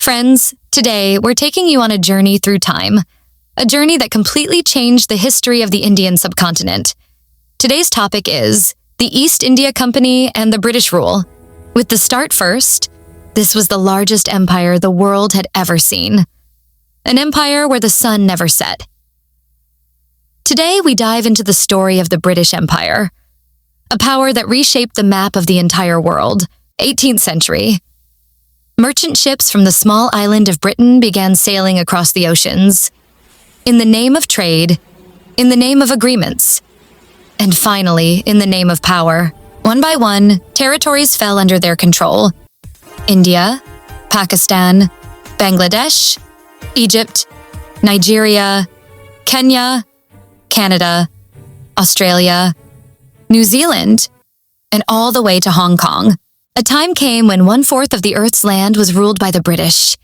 friends, today we're taking you on a journey through time, a journey that completely changed the history of the Indian subcontinent. Today's topic is the East India Company and the British rule. With the start first, this was the largest empire the world had ever seen. An empire where the sun never set. Today we dive into the story of the British Empire, a power that reshaped the map of the entire world, 18th century. Merchant ships from the small island of Britain began sailing across the oceans. In the name of trade, in the name of agreements, and finally, in the name of power. One by one, territories fell under their control. India, Pakistan, Bangladesh, Egypt, Nigeria, Kenya, Canada, Australia, New Zealand, and all the way to Hong Kong. A time came when 1/4 of the Earth's land was ruled by the British.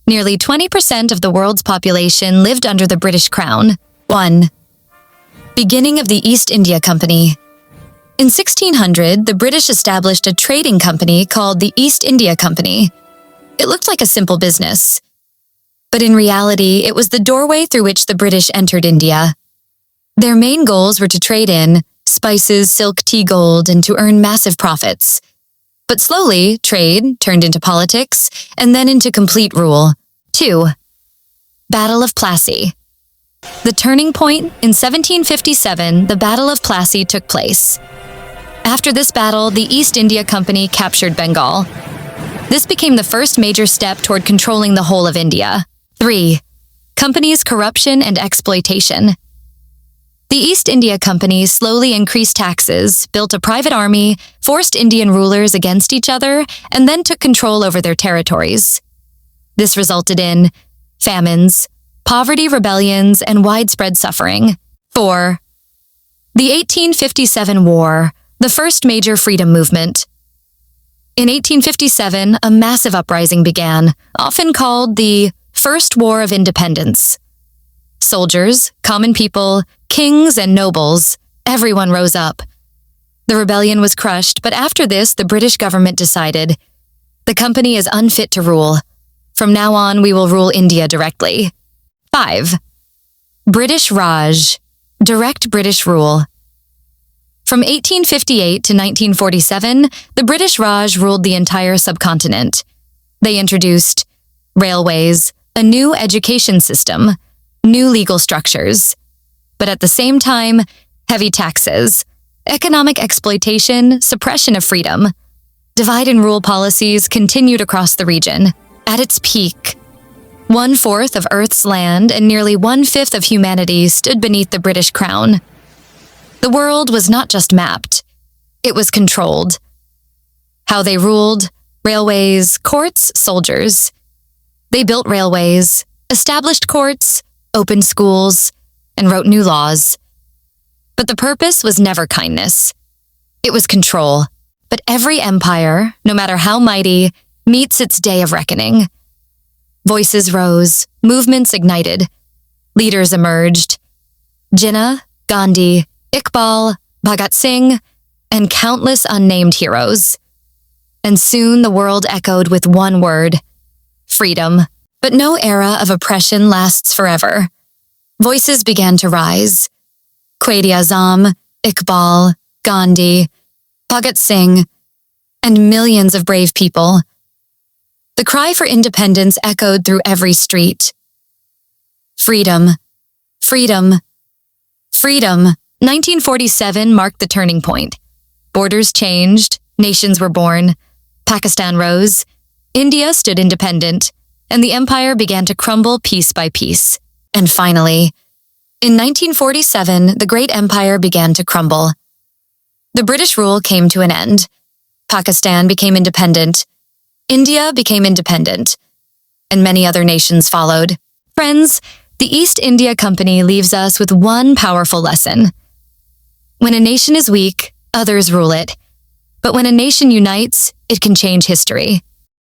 Nearly 20% of the world's population lived under the British Crown. 1. Beginning of the East India Company. In 1600, the British established a trading company called the East India Company. It looked like a simple business. But in reality, it was the doorway through which the British entered India. Their main goals were to trade in spices, silk, tea, gold, and to earn massive profits. But slowly, trade turned into politics and then into complete rule. 2. Battle of Plassey. The turning point, in 1757, the Battle of Plassey took place. After this battle, the East India Company captured Bengal. This became the first major step toward controlling the whole of India. 3. Company's corruption and exploitation. The East India Company slowly increased taxes, built a private army, forced Indian rulers against each other, and then took control over their territories. This resulted in famines, poverty, rebellions, and widespread suffering. 4. The 1857 War, the first major freedom movement. In 1857, a massive uprising began, often called the First War of Independence. Soldiers, common people, kings, and nobles, everyone rose up. The rebellion was crushed, but after this, the British government decided, the company is unfit to rule. From now on, we will rule India directly. 5. British Raj, direct British rule. From 1858 to 1947, the British Raj ruled the entire subcontinent. They introduced railways, a new education system, new legal structures, but at the same time, heavy taxes, economic exploitation, suppression of freedom. Divide and rule policies continued across the region. At its peak, 1/4 of Earth's land and nearly 1/5 of humanity stood beneath the British crown. The world was not just mapped, it was controlled. How they ruled: railways, courts, soldiers. They built railways, established courts, opened schools, and wrote new laws. But the purpose was never kindness. It was control. But every empire, no matter how mighty, meets its day of reckoning. Voices rose, movements ignited, leaders emerged. Jinnah, Gandhi, Iqbal, Bhagat Singh, and countless unnamed heroes. And soon the world echoed with one word: freedom. But no era of oppression lasts forever. Voices began to rise. Quaid-e-Azam, Iqbal, Gandhi, Bhagat Singh, and millions of brave people. The cry for independence echoed through every street. Freedom, freedom, freedom. 1947 marked the turning point. Borders changed, nations were born, Pakistan rose, India stood independent, and the empire began to crumble piece by piece. And finally, in 1947, the great empire began to crumble. The British rule came to an end. Pakistan became independent. India became independent. And many other nations followed. Friends, the East India Company leaves us with one powerful lesson. When a nation is weak, others rule it. But when a nation unites, it can change history.